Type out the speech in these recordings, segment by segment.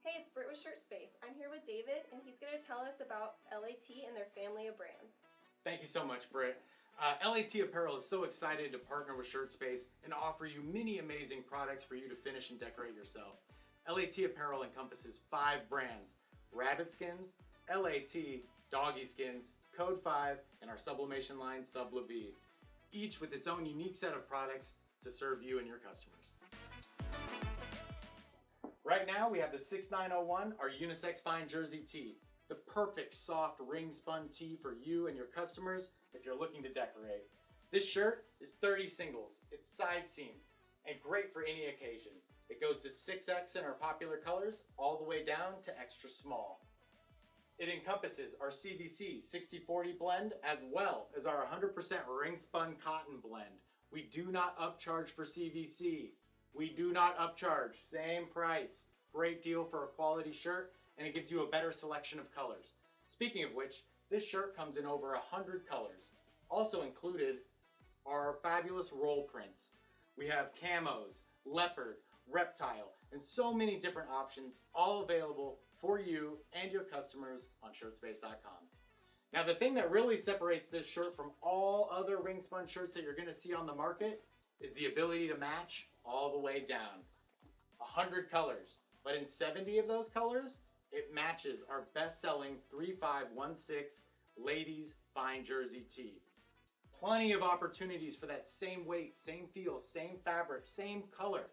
Hey, it's Britt with ShirtSpace. I'm here with David, and he's going to tell us about LAT and their family of brands. Thank you so much, Britt. LAT Apparel is so excited to partner with ShirtSpace and offer you many amazing products for you to finish and decorate yourself. LAT Apparel encompasses 5 brands: Rabbit Skins, LAT, Doggy Skins, Code 5, and our sublimation line, Sublivie, each with its own unique set of products to serve you and your customers. Right now we have the 6901, our unisex fine jersey tee. The perfect soft ring spun tee for you and your customers if you're looking to decorate. This shirt is 30 singles, it's side seam, and great for any occasion. It goes to 6X in our popular colors, all the way down to extra small. It encompasses our CVC 60/40 blend as well as our 100% ring spun cotton blend. We do not upcharge for CVC. We do not upcharge, same price. Great deal for a quality shirt, and it gives you a better selection of colors. Speaking of which, this shirt comes in over 100 colors. Also included are fabulous roll prints. We have camos, leopard, reptile, and so many different options, all available for you and your customers on ShirtSpace.com. Now, the thing that really separates this shirt from all other ring spun shirts that you're gonna see on the market is the ability to match all the way down. 100 colors, but in 70 of those colors, it matches our best-selling 3516 ladies fine jersey tee. Plenty of opportunities for that same weight, same feel, same fabric, same color.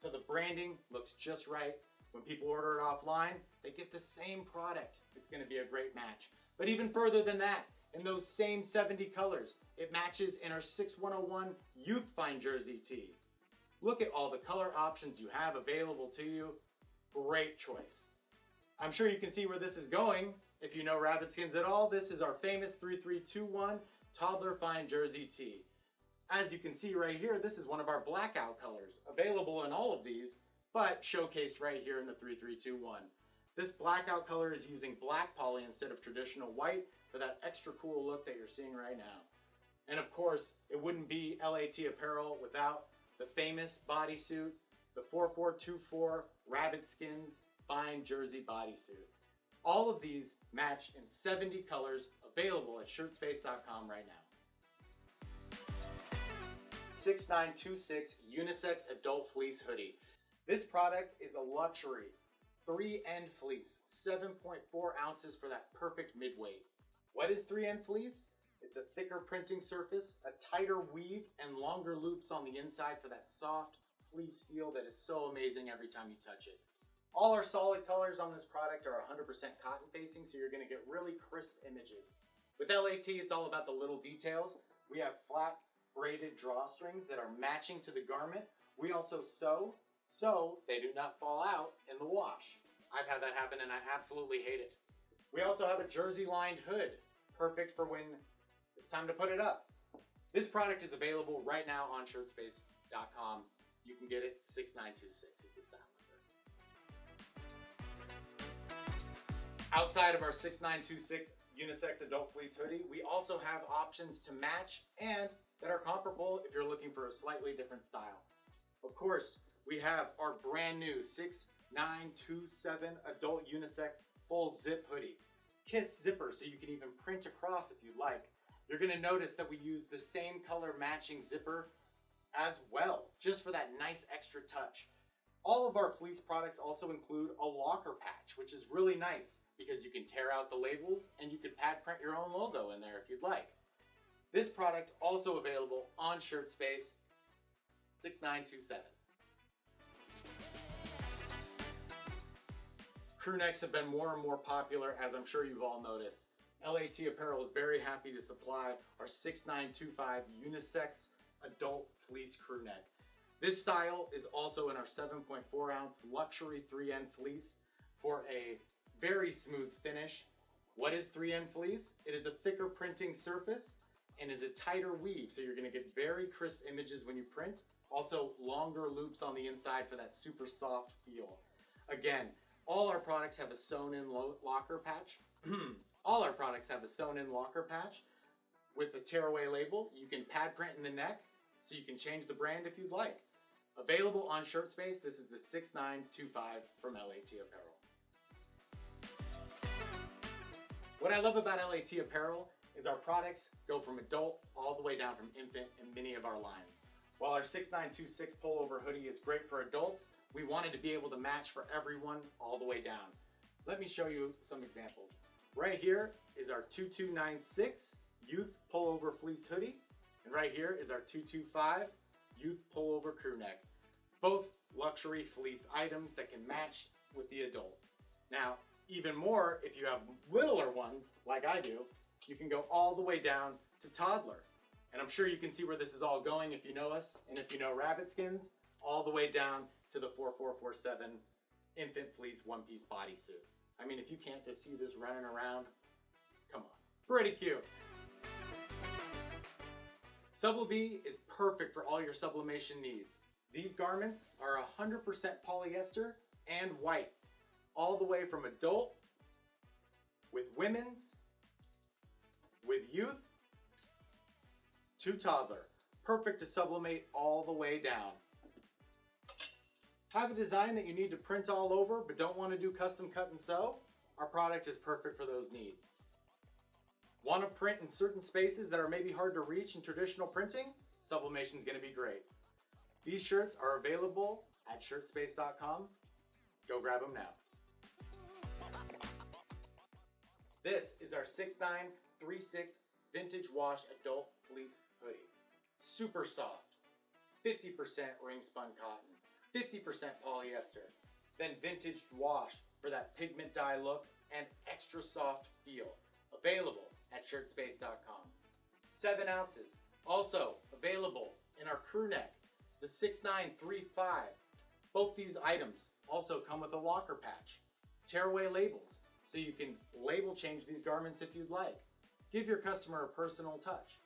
So the branding looks just right. When people order it offline, they get the same product. It's gonna be a great match. But even further than that, in those same 70 colors, it matches in our 6101 youth fine jersey tee. Look at all the color options you have available to you. Great choice. I'm sure you can see where this is going. If you know Rabbit Skins at all, this is our famous 3321 Toddler fine jersey tee. As you can see right here, this is one of our blackout colors, available in all of these, but showcased right here in the 3321. This blackout color is using black poly instead of traditional white for that extra cool look that you're seeing right now. And of course, it wouldn't be LAT Apparel without the famous bodysuit, the 4424 Rabbit Skins fine jersey bodysuit. All of these match in 70 colors, available at ShirtSpace.com right now. 6926 Unisex Adult Fleece Hoodie. This product is a luxury 3-end fleece, 7.4 ounces for that perfect midweight. What is 3-end fleece? It's a thicker printing surface, a tighter weave, and longer loops on the inside for that soft fleece feel that is so amazing every time you touch it. All our solid colors on this product are 100% cotton facing, so you're gonna get really crisp images. With LAT, it's all about the little details. We have flat braided drawstrings that are matching to the garment. We also sew, so they do not fall out in the wash. I've had that happen and I absolutely hate it. We also have a jersey lined hood, perfect for when it's time to put it up. This product is available right now on ShirtSpace.com. You can get it 6926 is the style number. Outside of our 6926 unisex adult fleece hoodie, we also have options to match and that are comparable if you're looking for a slightly different style. Of course, we have our brand new 6927 adult unisex full zip hoodie. Kiss zipper, so you can even print across if you'd like. You're gonna notice that we use the same color matching zipper as well, just for that nice extra touch. All of our fleece products also include a locker patch, which is really nice because you can tear out the labels and you can pad print your own logo in there if you'd like. This product also available on ShirtSpace, 6927. Crewnecks have been more and more popular, as I'm sure you've all noticed. LAT Apparel is very happy to supply our 6925 unisex adult fleece crewneck. This style is also in our 7.4 ounce luxury 3-end fleece for a very smooth finish. What is 3-end fleece? It is a thicker printing surface and is a tighter weave, so you're gonna get very crisp images when you print. Also, longer loops on the inside for that super soft feel. Again, all our products have a sewn-in locker patch. All our products have a sewn-in locker patch with a tearaway label. You can pad print in the neck, so you can change the brand if you'd like. Available on ShirtSpace, this is the 6925 from LAT Apparel. What I love about LAT apparel is our products go from adult all the way down from infant in many of our lines. While our 6926 pullover hoodie is great for adults, we wanted to be able to match for everyone all the way down. Let me show you some examples. Right here is our 2296 youth pullover fleece hoodie, and right here is our 225 youth pullover crewneck. Both luxury fleece items that can match with the adult. Now, even more, if you have littler ones, like I do, you can go all the way down to toddler. And I'm sure you can see where this is all going if you know us, and if you know rabbit skins, all the way down to the 4447 infant fleece one-piece bodysuit. I mean, if you can't just see this running around, come on. Pretty cute. Sublivie is perfect for all your sublimation needs. These garments are 100% polyester and white, all the way from adult, with women's, with youth, to toddler. Perfect to sublimate all the way down. Have a design that you need to print all over but don't want to do custom cut and sew? Our product is perfect for those needs. Want to print in certain spaces that are maybe hard to reach in traditional printing? Sublimation is going to be great. These shirts are available at ShirtSpace.com. Go grab them now. This is our 6936 vintage wash adult fleece hoodie. Super soft, 50% ring spun cotton, 50% polyester, then vintage wash for that pigment dye look and extra soft feel. Available at ShirtSpace.com. 7 ounces, also available in our Crewneck, the 6935. Both these items also come with a locker patch. Tearaway labels, so you can label change these garments if you'd like. Give your customer a personal touch.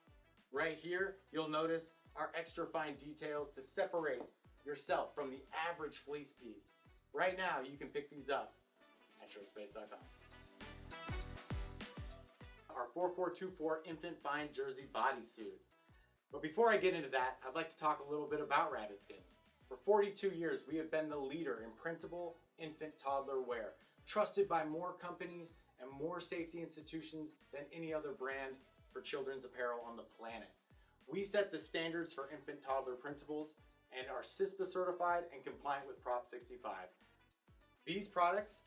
Right here, you'll notice our extra fine details to separate yourself from the average fleece piece. Right now, you can pick these up at ShirtSpace.com. Our 4424 infant fine jersey bodysuit. But before I get into that, I'd like to talk a little bit about rabbit skins. For 42 years, we have been the leader in printable infant toddler wear, trusted by more companies and more safety institutions than any other brand for children's apparel on the planet. We set the standards for infant toddler printables and are CISPA certified and compliant with Prop 65. These products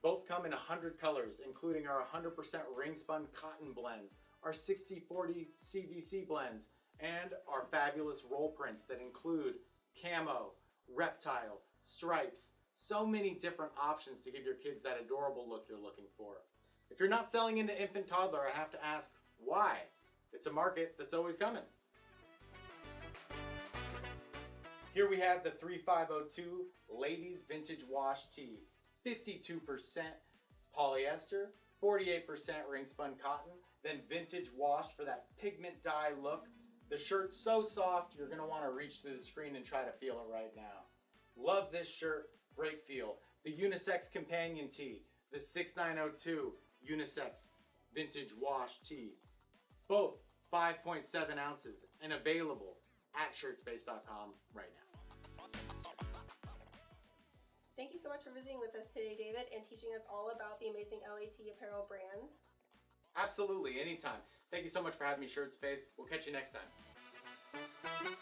both come in 100 colors, including our 100% ring spun cotton blends, our 60/40 CVC blends, and our fabulous roll prints that include camo, reptile, stripes, so many different options to give your kids that adorable look you're looking for. If you're not selling into infant toddler, I have to ask, why? It's a market that's always coming. Here we have the 3502 Ladies Vintage Wash Tee. 52% polyester, 48% ring spun cotton, then vintage washed for that pigment dye look. The shirt's so soft, you're gonna wanna reach through the screen and try to feel it right now. Love this shirt, great feel. The Unisex Companion Tee, the 6902 Unisex Vintage Wash Tee. Both 5.7 ounces and available at ShirtSpace.com right now. Thank you so much for visiting with us today, David, and teaching us all about the amazing LAT apparel brands. Absolutely, anytime. Thank you so much for having me, ShirtSpace. We'll catch you next time.